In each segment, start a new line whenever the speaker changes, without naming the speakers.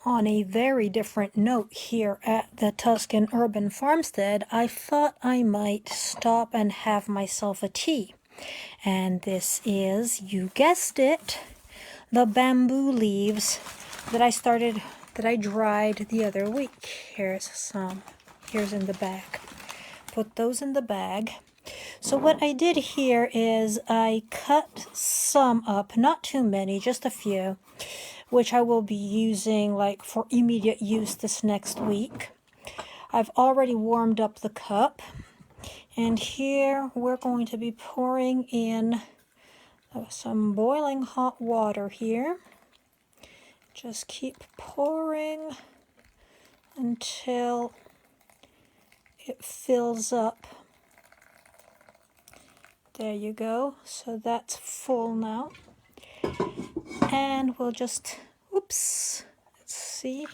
On a very different note here at the Tuscan Urban Farmstead, I thought I might stop and have myself a tea. And this is, you guessed it, the bamboo leaves that I dried the other week. Here's some. Here's in the bag. Put those in the bag. So what I did here is I cut some up, not too many, just a few, which I will be using like for immediate use this next week. I've already warmed up the cup, and here we're going to be pouring in some boiling hot water here. Just keep pouring until it fills up. There you go. So that's full now. And we'll just, oops, let's see.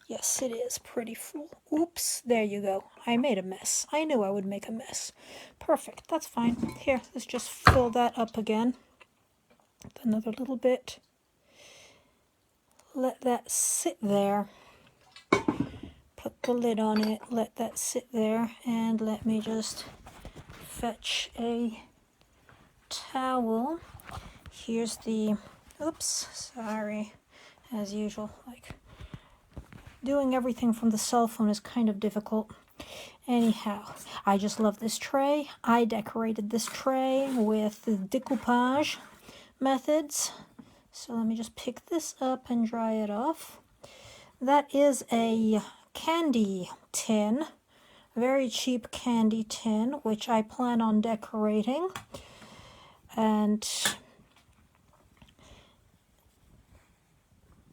Yes, it is pretty full. Oops, there you go. I made a mess. I knew I would make a mess. Perfect, that's fine. Here, let's just fill that up again. Another little bit. Let that sit there. Put the lid on it, let that sit there, and let me just fetch a towel. Here's the, oops, sorry, as usual, like doing everything from the cell phone is kind of difficult. Anyhow, I just love this tray. I decorated this tray with the decoupage methods. So let me just pick this up and dry it off. That is a candy tin, very cheap candy tin, which I plan on decorating. And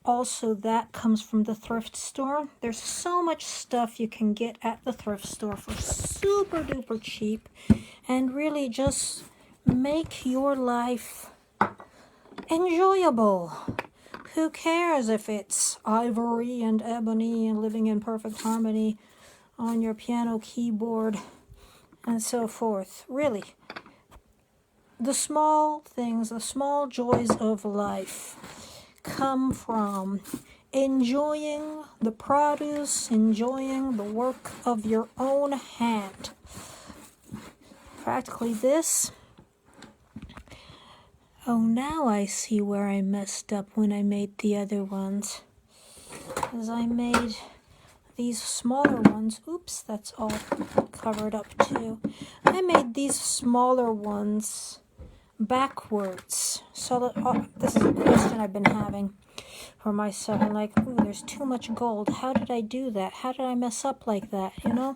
also that comes from the thrift store. There's so much stuff you can get at the thrift store for super duper cheap, and really just make your life enjoyable. Who cares if it's ivory and ebony and living in perfect harmony on your piano keyboard and so forth. Really, the small things, the small joys of life come from enjoying the produce, enjoying the work of your own hand. Practically this. Oh, now I see where I messed up when I made the other ones. Because I made these smaller ones. Oops, that's all covered up too. I made these smaller ones backwards. So this is a question I've been having for myself. I'm like, ooh, there's too much gold. How did I do that? How did I mess up like that, you know?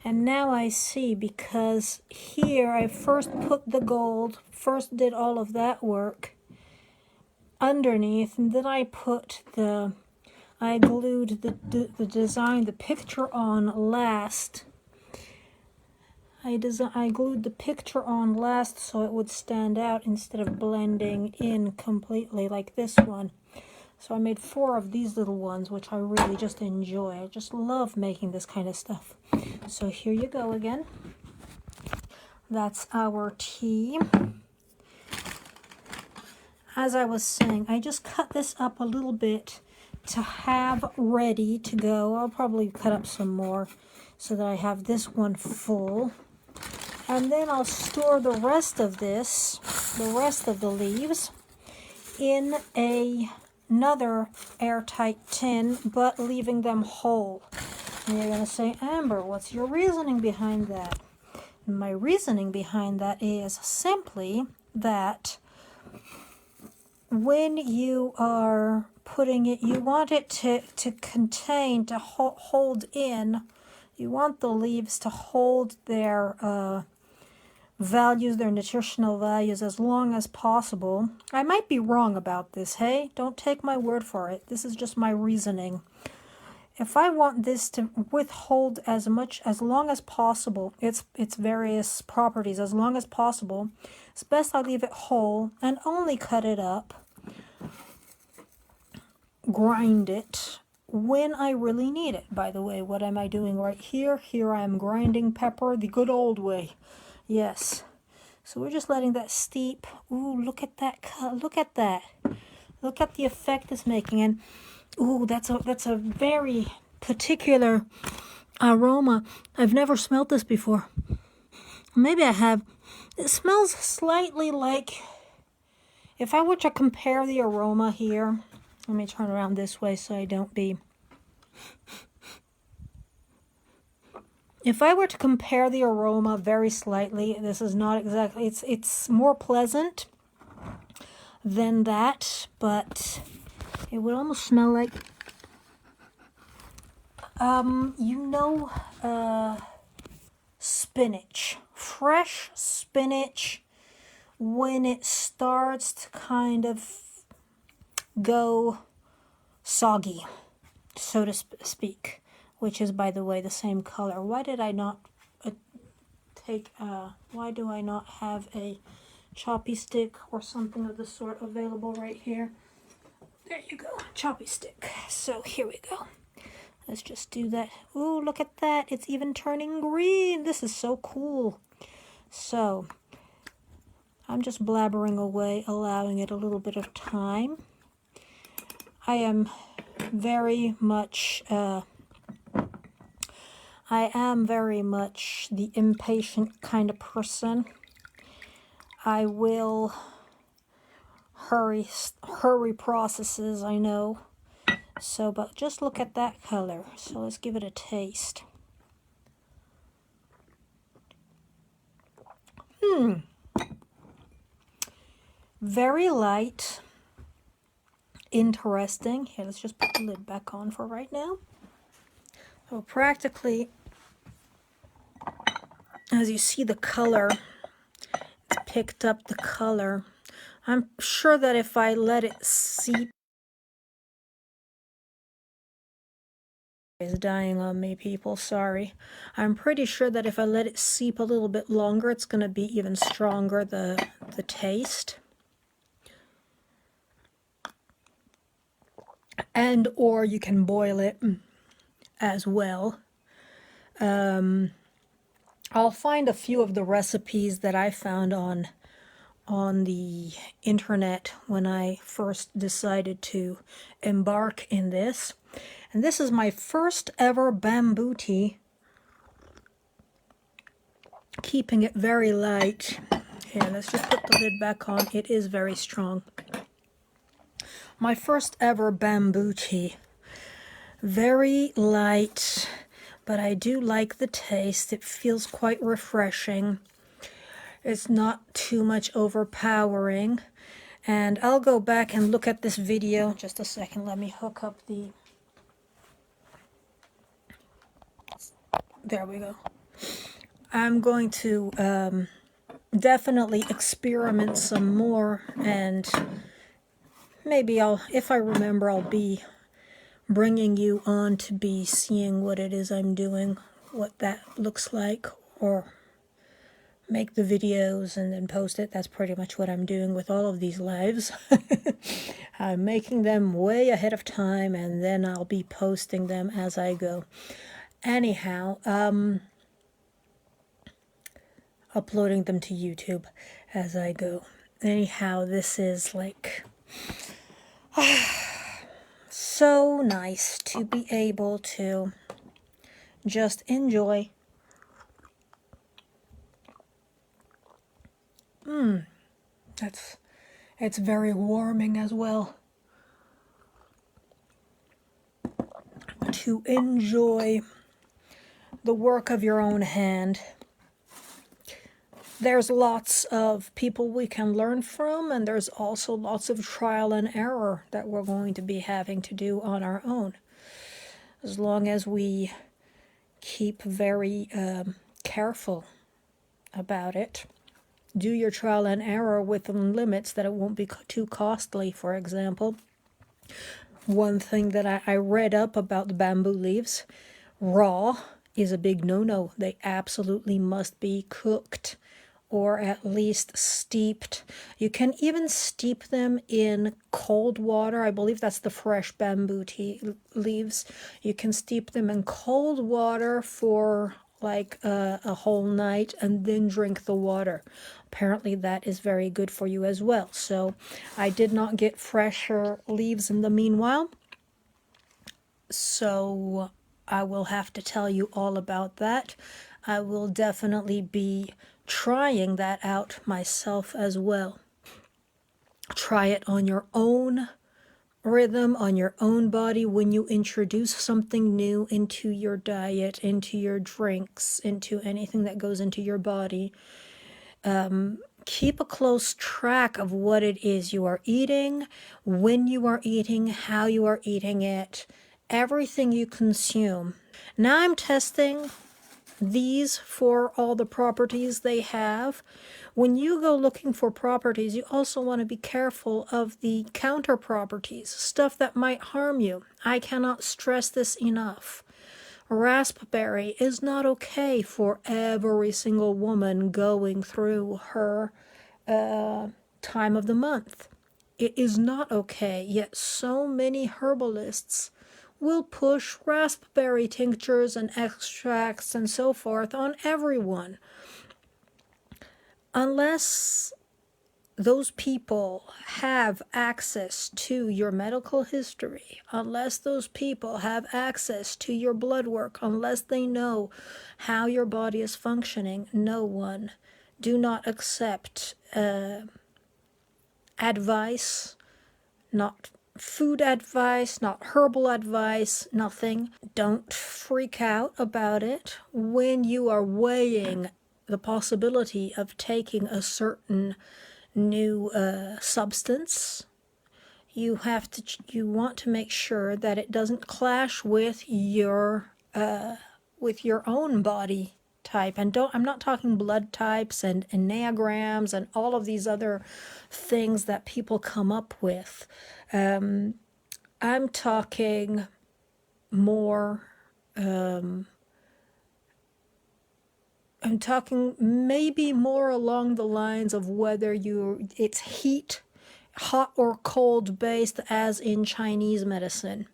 And now I see, because here I first put the gold, first did all of that work underneath, and then I glued the design, the picture on last. I glued the picture on last so it would stand out instead of blending in completely like this one. So I made 4 of these little ones, which I really just enjoy. I just love making this kind of stuff. So here you go again. That's our tea. As I was saying, I just cut this up a little bit to have ready to go. I'll probably cut up some more so that I have this one full. And then I'll store the rest of this, the rest of the leaves, in another airtight tin, but leaving them whole. And you're going to say, Amber, what's your reasoning behind that? My reasoning behind that is simply that when you are putting it, you want it to contain, to hold in, you want the leaves to hold their values, their nutritional values, as long as possible. I might be wrong about this, hey? Don't take my word for it. This is just my reasoning. If I want this to withhold as long as possible, its various properties, as long as possible, it's best I leave it whole and only cut it up, grind it, when I really need it. By the way, what am I doing right here? Here I am grinding pepper the good old way. Yes. So we're just letting that steep. Ooh, look at that cut. Look at that. Look at the effect it's making. And Ooh, that's a very particular aroma. I've never smelled this before. Maybe I have. It smells slightly like, if I were to compare the aroma here, let me turn around this way so I don't be. If I were to compare the aroma very slightly, this is not exactly, it's more pleasant than that, but it would almost smell like, spinach. Fresh spinach when it starts to kind of go soggy, so to speak, which is, by the way, the same color. Why did I not why do I not have a choppy stick or something of the sort available right here? There you go, choppy stick. So here we go. Let's just do that. Ooh, look at that. It's even turning green. This is so cool. So I'm just blabbering away, allowing it a little bit of time. I am very much the impatient kind of person. I will hurry processes, I know. So, but just look at that color. So let's give it a taste. Very light. Interesting. Here, let's just put the lid back on for right now. So practically, as you see the color, it's picked up the color. I'm sure that if I let it seep, is dying on me, people, sorry. I'm pretty sure that if I let it seep a little bit longer, it's going to be even stronger, the taste. And or you can boil it as well. I'll find a few of the recipes that I found on the internet when I first decided to embark in this. And this is my first ever bamboo tea. Keeping it very light. Here, let's just put the lid back on. It is very strong. My first ever bamboo tea. Very light, but I do like the taste. It feels quite refreshing. It's not too much overpowering. And I'll go back and look at this video. Just a second, let me hook up the... There we go. I'm going to definitely experiment some more, and maybe if I remember, I'll be bringing you on to be seeing what it is I'm doing, what that looks like, or make the videos and then post it. That's pretty much what I'm doing with all of these lives. I'm making them way ahead of time, and then I'll be posting them as I go. Anyhow, uploading them to YouTube as I go. Anyhow, this is like so nice to be able to just enjoy. It's very warming as well. To enjoy the work of your own hand. There's lots of people we can learn from, and there's also lots of trial and error that we're going to be having to do on our own. As long as we keep very careful about it. Do your trial and error within limits that it won't be too costly, for example. One thing that I read up about the bamboo leaves, raw is a big no-no. They absolutely must be cooked or at least steeped. You can even steep them in cold water. I believe that's the fresh bamboo tea leaves. You can steep them in cold water for like a whole night and then drink the water. Apparently that is very good for you as well. So I did not get fresher leaves in the meanwhile. So I will have to tell you all about that. I will definitely be trying that out myself as well. Try it on your own rhythm, on your own body when you introduce something new into your diet, into your drinks, into anything that goes into your body. Keep a close track of what it is you are eating, when you are eating, how you are eating it, everything you consume. Now I'm testing these for all the properties they have. When you go looking for properties, you also want to be careful of the counter properties, stuff that might harm you. I cannot stress this enough. Raspberry is not okay for every single woman going through her time of the month. It is not okay, yet so many herbalists will push raspberry tinctures and extracts and so forth on everyone. Unless those people have access to your medical history, unless those people have access to your blood work, unless they know how your body is functioning, no one. Do not accept advice, not food advice, not herbal advice, nothing. Don't freak out about it when you are weighing the possibility of taking a certain new substance. You want to make sure that it doesn't clash with your own body type. And I'm not talking blood types and enneagrams and all of these other things that people come up with. I'm talking more, I'm talking maybe more along the lines of whether it's hot or cold based, as in Chinese medicine.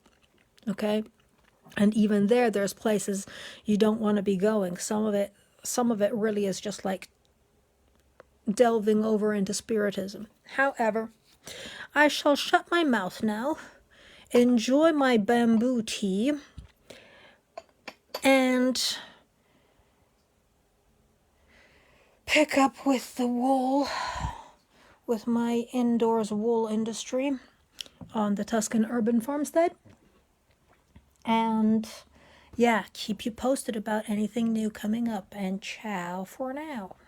Okay? And even there's places you don't want to be going. Some of it really is just like delving over into spiritism. However, I shall shut my mouth now, enjoy my bamboo tea, and pick up with the wool, with my indoors wool industry on the Tuscan Urban Farmstead. And yeah, keep you posted about anything new coming up, and ciao for now.